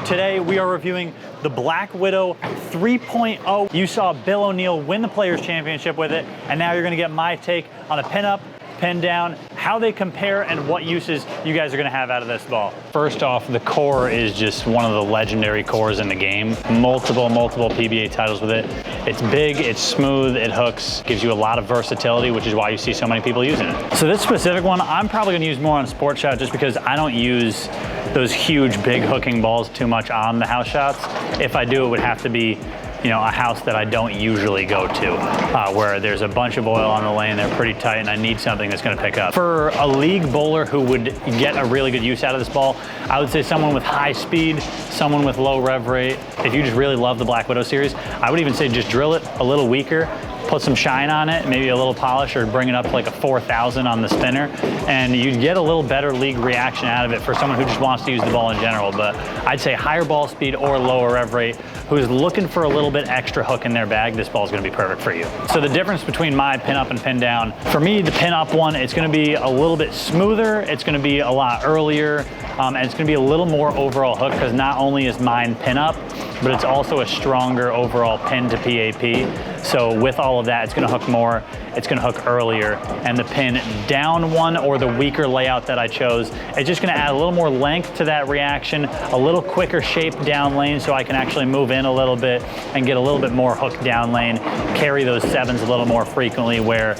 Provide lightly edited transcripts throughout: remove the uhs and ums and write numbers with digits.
Today we are reviewing the Black Widow 3.0. You saw Bill O'Neill win the Players Championship with it, and now you're gonna get my take on a pin-up, pin down, how they compare, and what uses you guys are gonna have out of this ball. First off, the core is just one of the legendary cores in the game. Multiple PBA titles with it. It's big, it's smooth, it hooks, gives you a lot of versatility, which is why you see so many people using it. So this specific one, I'm probably gonna use more on Sport Shot just because I don't use those huge, big hooking balls too much on the house shots. If I do, it would have to be, you know, a house that I don't usually go to, where there's a bunch of oil on the lane, they're pretty tight, and I need something that's gonna pick up. For a league bowler who would get a really good use out of this ball, I would say someone with high speed, someone with low rev rate. If you just really love the Black Widow series, I would even say just drill it a little weaker, put some shine on it, maybe a little polish, or bring it up to like a 4,000 on the spinner, and you'd get a little better league reaction out of it for someone who just wants to use the ball in general. But I'd say higher ball speed or lower rev rate, who's looking for a little bit extra hook in their bag, this ball is gonna be perfect for you. So the difference between my pin up and pin down, for me, the pin up one, it's gonna be a little bit smoother, it's gonna be a lot earlier, and it's gonna be a little more overall hook, because not only is mine pin up, but it's also a stronger overall pin to PAP. So with all of that, it's gonna hook more, it's gonna hook earlier, and the pin down one, or the weaker layout that I chose, it's just gonna add a little more length to that reaction, a little quicker shape down lane, so I can actually move in a little bit and get a little bit more hook down lane, carry those sevens a little more frequently, where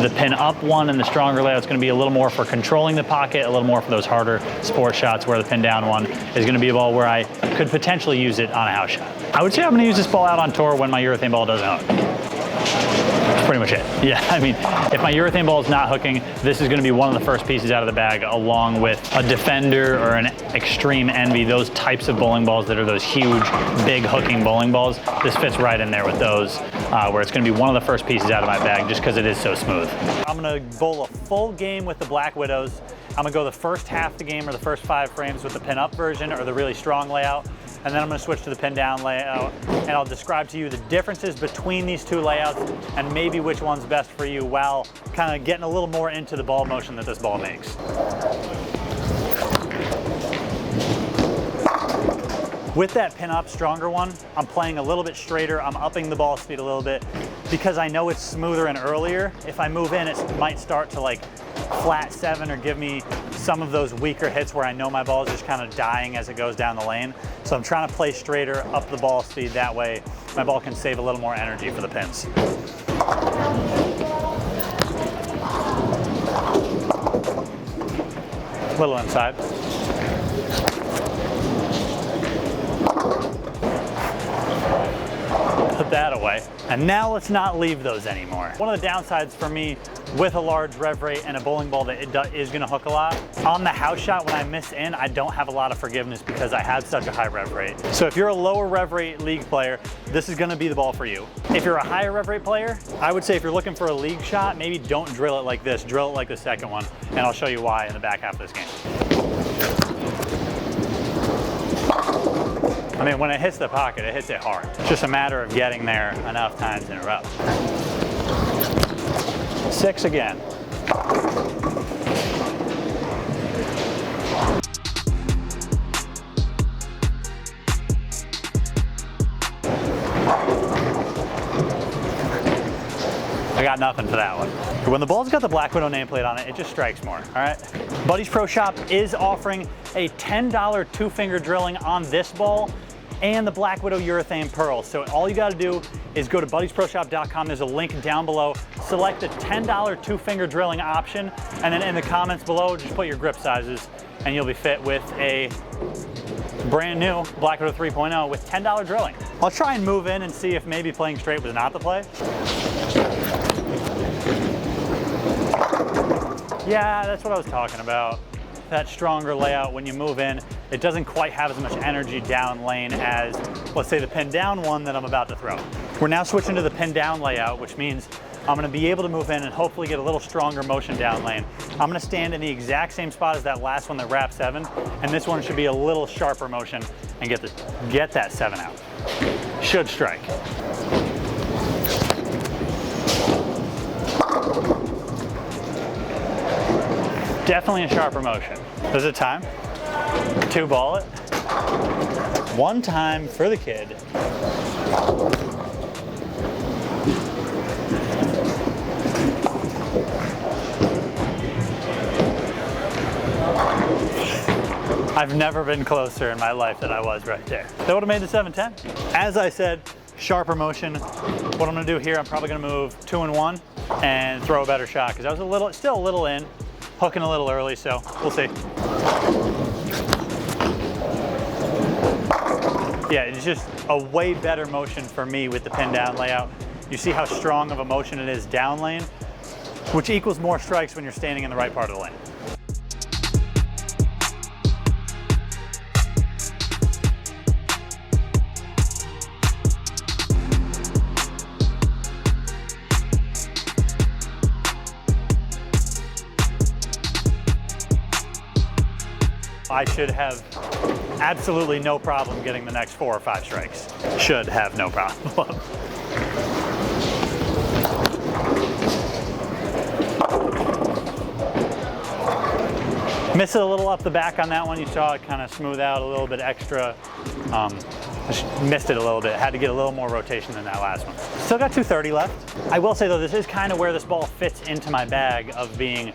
the pin up one and the stronger layout is going to be a little more for controlling the pocket, a little more for those harder sport shots, where the pin down one is going to be a ball where I could potentially use it on a house shot. I would say I'm going to use this ball out on tour when my urethane ball doesn't hook. That's pretty much it. Yeah, I mean, if my urethane ball is not hooking, this is going to be one of the first pieces out of the bag, along with a Defender or an Extreme Envy, those types of bowling balls that are those huge, big hooking bowling balls. This fits right in there with those, where it's going to be one of the first pieces out of my bag just because it is so smooth. I'm going to bowl a full game with the Black Widows. I'm going to go the first half of the game, or the first 5 frames, with the pin up version, or the really strong layout. And then I'm going to switch to the pin down layout, and I'll describe to you the differences between these two layouts and maybe which one's best for you, while kind of getting a little more into the ball motion that this ball makes. With that pin up stronger one, I'm playing a little bit straighter, I'm upping the ball speed a little bit, because I know it's smoother and earlier. If I move in, it might start to like flat 7 or give me some of those weaker hits where I know my ball is just kind of dying as it goes down the lane. So I'm trying to play straighter, up the ball speed, that way my ball can save a little more energy for the pins. Little inside. Put that away. And now let's not leave those anymore. One of the downsides for me with a large rev rate and a bowling ball that is gonna hook a lot, on the house shot when I miss in, I don't have a lot of forgiveness because I have such a high rev rate. So if you're a lower rev rate league player, this is gonna be the ball for you. If you're a higher rev rate player, I would say if you're looking for a league shot, maybe don't drill it like this, drill it like the second one, and I'll show you why in the back half of this game. I mean, when it hits the pocket, it hits it hard. It's just a matter of getting there enough times in a row. 6 again. I got nothing for that one. When the ball's got the Black Widow nameplate on it, it just strikes more, all right? Buddies Pro Shop is offering a $10 2-finger drilling on this ball and the Black Widow urethane pearl. So all you gotta do is go to buddiesproshop.com. There's a link down below. Select the $10 2-finger drilling option, and then in the comments below, just put your grip sizes, and you'll be fit with a brand new Black Widow 3.0 with $10 drilling. I'll try and move in and see if maybe playing straight was not the play. Yeah, that's what I was talking about. That stronger layout, when you move in, it doesn't quite have as much energy down lane as, let's say, the pin down one that I'm about to throw. We're now switching to the pin down layout, which means I'm gonna be able to move in and hopefully get a little stronger motion down lane. I'm gonna stand in the exact same spot as that last one that wrapped 7, and this one should be a little sharper motion and get that 7 out. Should strike. Definitely a sharper motion. Is it time? 2 ball it. One time for the kid. I've never been closer in my life than I was right there. That would have made the 710. As I said, sharper motion. What I'm gonna do here, I'm probably gonna move 2 and 1 and throw a better shot because I was still a little in, hooking a little early, so we'll see. Yeah, it's just a way better motion for me with the pin down layout. You see how strong of a motion it is down lane, which equals more strikes when you're standing in the right part of the lane. I should have absolutely no problem getting the next 4 or 5 strikes. Should have no problem. Missed it a little up the back on that one. You saw it kind of smooth out a little bit extra. Missed it a little bit. Had to get a little more rotation than that last one. Still got 230 left. I will say though, this is kind of where this ball fits into my bag of being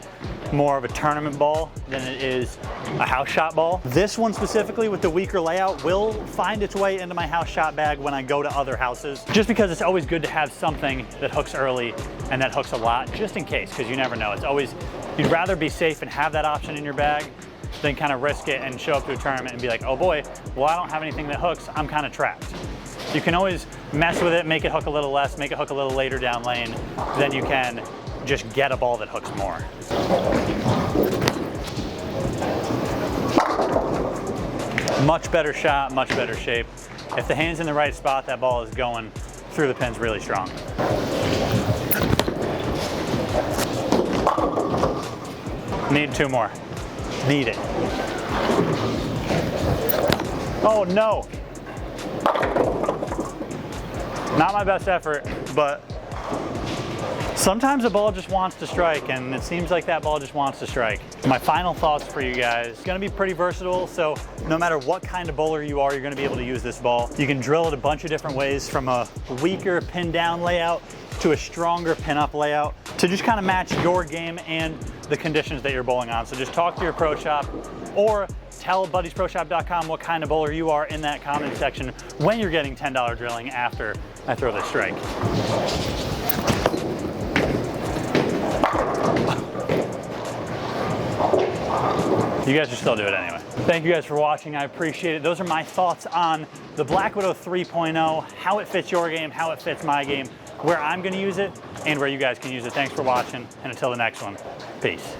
more of a tournament ball than it is a house shot ball. This one specifically with the weaker layout will find its way into my house shot bag when I go to other houses, just because it's always good to have something that hooks early and that hooks a lot, just in case, because you never know. It's always, you'd rather be safe and have that option in your bag than kind of risk it and show up to a tournament and be like, oh boy, well I don't have anything that hooks, I'm kind of trapped. You can always mess with it, make it hook a little less, make it hook a little later down lane than you can just get a ball that hooks more. Much better shot, much better shape. If the hand's in the right spot, that ball is going through the pins really strong. Need 2 more. Need it. Oh no. Not my best effort, but sometimes a ball just wants to strike, and it seems like that ball just wants to strike. My final thoughts for you guys, it's gonna be pretty versatile, so no matter what kind of bowler you are, you're gonna be able to use this ball. You can drill it a bunch of different ways, from a weaker pin down layout to a stronger pin up layout, to just kind of match your game and the conditions that you're bowling on. So just talk to your pro shop or tell buddiesproshop.com what kind of bowler you are in that comment section when you're getting $10 drilling after I throw this strike. You guys should still do it anyway. Thank you guys for watching. I appreciate it. Those are my thoughts on the Black Widow 3.0, how it fits your game, how it fits my game, where I'm going to use it, and where you guys can use it. Thanks for watching, and until the next one, peace.